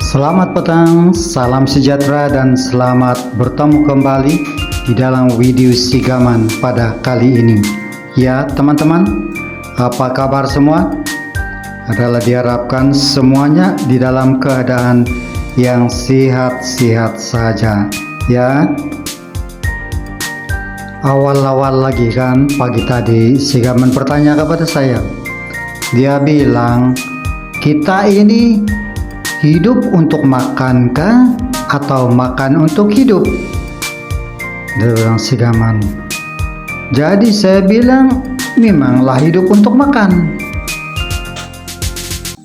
Selamat petang, salam sejahtera dan selamat bertemu kembali di dalam video Sigaman pada kali ini. Ya teman-teman, apa kabar semua? Adalah diharapkan semuanya di dalam keadaan yang sehat-sehat saja ya. Awal-awal lagi kan pagi tadi Sigaman bertanya kepada saya. Dia bilang, kita ini hidup untuk makankah atau makan untuk hidup? Dia bilang Sigaman. Jadi saya bilang memanglah hidup untuk makan.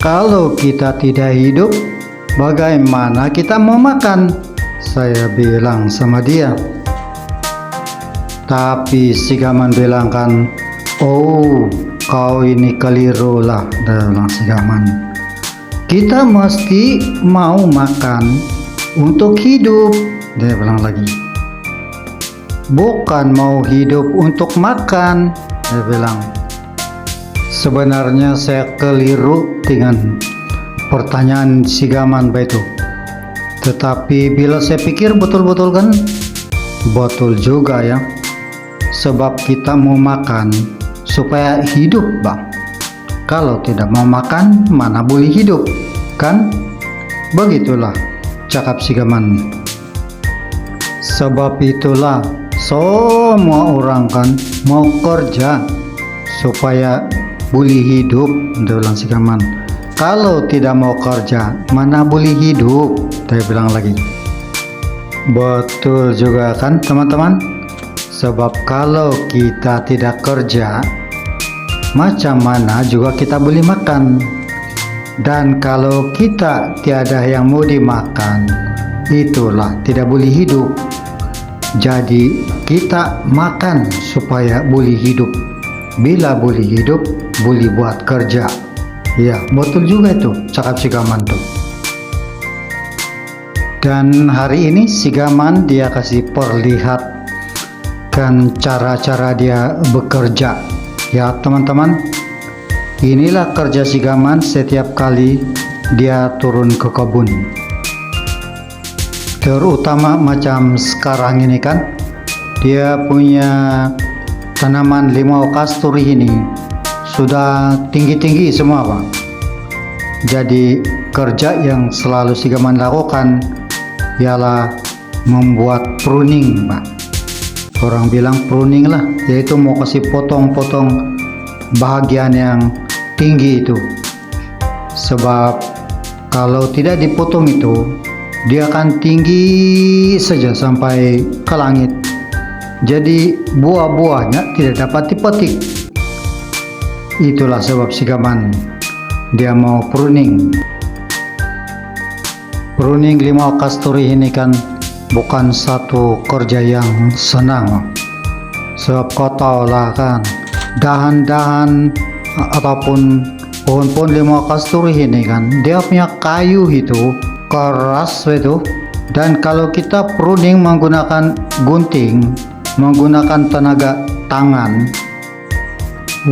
Kalau kita tidak hidup, bagaimana kita mau makan? Saya bilang sama dia. Tapi Sigaman bilang kan, oh kau ini keliru lah. Dia bilang Sigaman. Kita mesti mau makan untuk hidup, dia bilang lagi. Bukan mau hidup untuk makan, dia bilang. Sebenarnya saya keliru dengan pertanyaan Sigaman itu. Tetapi bila saya pikir betul-betul kan, betul juga ya. Sebab kita mau makan supaya hidup bang. Kalau tidak mau makan, mana boleh hidup, kan? Begitulah cakap Sigaman. Sebab itulah semua orang kan mau kerja supaya boleh hidup, dia bilang Sigaman. Kalau tidak mau kerja, mana boleh hidup, dia bilang lagi. Betul juga kan teman-teman? Sebab kalau kita tidak kerja, macam mana juga kita boleh makan. Dan kalau kita tiada yang mau dimakan, itulah tidak boleh hidup. Jadi kita makan supaya boleh hidup. Bila boleh hidup, boleh buat kerja. Ya betul juga itu cakap Sigaman tuh. Dan hari ini Sigaman dia kasih perlihatkan cara-cara dia bekerja. Ya teman-teman, inilah kerja Sigaman setiap kali dia turun ke kebun. Terutama macam sekarang ini kan, dia punya tanaman limau kasturi ini sudah tinggi-tinggi semua Pak. Jadi kerja yang selalu Sigaman lakukan ialah membuat pruning Pak. Orang bilang pruning lah, yaitu mau kasih potong-potong bahagian yang tinggi itu. Sebab kalau tidak dipotong itu, dia akan tinggi saja sampai ke langit. Jadi buah-buahnya tidak dapat dipetik. Itulah sebab Sigaman dia mau pruning. Pruning limau kasturi ini kan bukan satu kerja yang senang. Sebab kau tahu lah kan, dahan-dahan ataupun pohon-pohon limau kasturi ini kan, dia punya kayu itu keras itu. Dan kalau kita pruning menggunakan gunting, menggunakan tenaga tangan,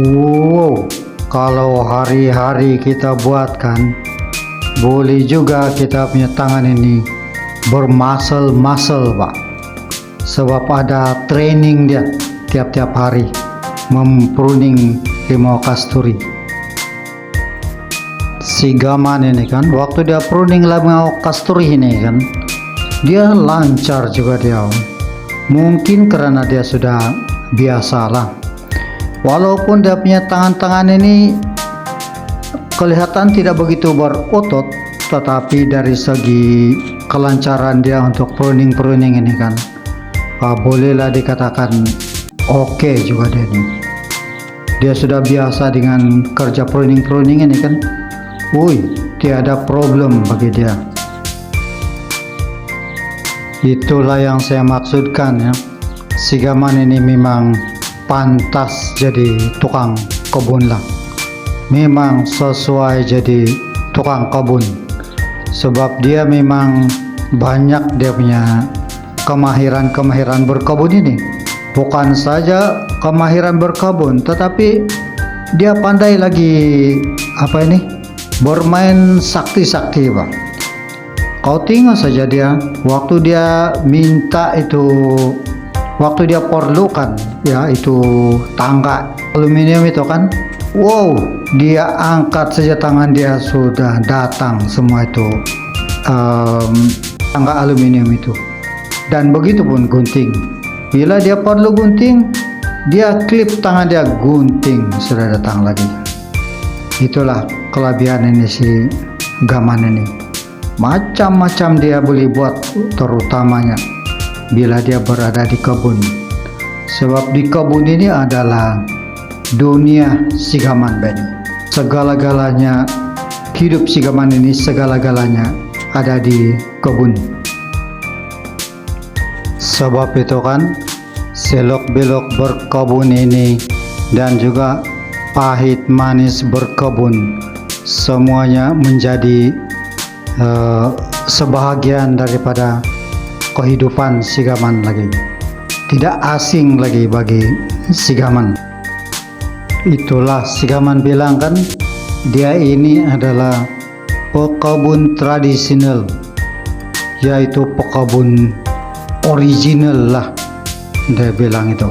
wow, kalau hari-hari kita buatkan, boleh juga kita punya tangan ini bermuscle-muscle Pak. Sebab ada training dia tiap-tiap hari mempruning limau kasturi. Sigaman ini kan waktu dia pruning limau kasturi ini kan, dia lancar juga dia. Mungkin karena dia sudah biasa lah. Walaupun dia punya tangan-tangan ini kelihatan tidak begitu berotot, tetapi dari segi kelancaran dia untuk pruning ini kan, bolehlah dikatakan oke juga dia ini. Dia sudah biasa dengan kerja pruning ini kan. Tiada problem bagi dia. Itulah yang saya maksudkan ya. Sigaman ini memang pantas jadi tukang kebun lah. Memang sesuai jadi tukang kebun. Sebab dia memang banyak dia punya kemahiran berkebun ini. Bukan saja kemahiran berkebun, tetapi dia pandai lagi bermain sakti-sakti Bang. Kau tengok saja dia, waktu dia minta itu, waktu dia perlukan ya itu tangga aluminium itu kan, wow, dia angkat saja tangan, dia sudah datang semua itu tangga aluminium itu. Dan begitu pun gunting, bila dia perlu gunting, dia klip tangan, dia gunting, sudah datang lagi. Itulah kelebihan ini si Gaman ini. Macam-macam dia boleh buat, terutamanya bila dia berada di kebun. Sebab di kebun ini adalah dunia si Gaman Ben. Segala-galanya hidup si Gaman ini, segala-galanya ada di kebun. Sebab itu kan selok-belok berkebun ini dan juga pahit manis berkebun, semuanya menjadi sebahagian daripada kehidupan si Gaman lagi. Tidak asing lagi bagi si Gaman. Itulah si Gaman bilang kan, dia ini adalah pekebun tradisional, yaitu pekebun original lah, dia bilang itu.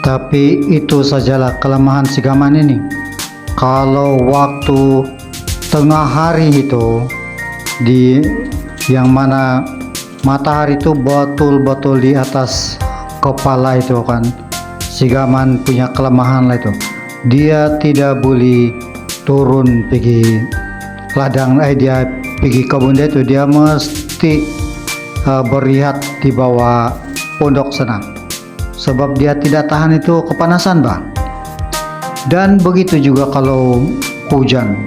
Tapi itu sajalah kelemahan si Gaman ini. Kalau waktu tengah hari itu, di yang mana matahari itu betul-betul di atas kepala itu kan, si Gaman punya kelemahan lah itu. Dia tidak boleh turun pergi ladang, dia pergi kebun dia itu, dia mesti berehat di bawah pondok sana. Sebab dia tidak tahan itu kepanasan bah. Dan begitu juga kalau hujan,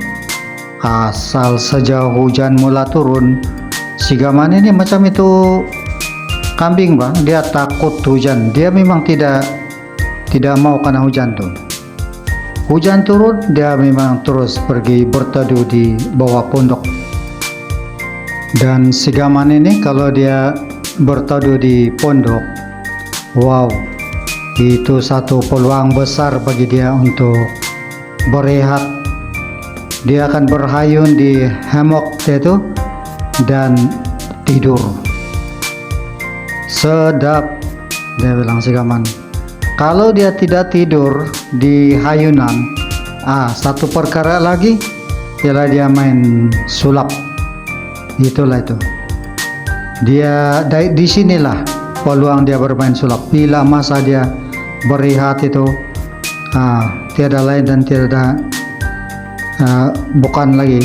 asal saja hujan mula turun, si Gaman ini macam itu kambing bah, dia takut hujan. Dia memang tidak mau kena hujan tuh. Hujan turun, dia memang terus pergi berteduh di bawah pondok. Dan si Gaman ini kalau dia berteduh di pondok, wow, itu satu peluang besar bagi dia untuk berehat. Dia akan berhayun di hammock itu dan tidur. Sedap, dia bilang si Gaman. Kalau dia tidak tidur di hayunan, satu perkara lagi ialah dia main sulap. Itulah itu. Dia di sinilah peluang dia bermain sulap. Bila masa dia berehat itu, tiada lain dan tiada bukan lagi,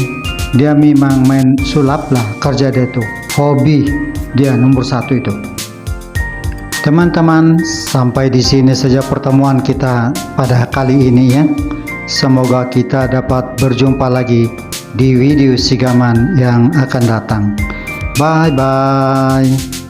dia memang main sulap lah, kerja dia itu, hobi dia nomor satu itu. Teman-teman, sampai di sini saja pertemuan kita pada kali ini ya. Semoga kita dapat berjumpa lagi di video si Gaman yang akan datang. Bye bye.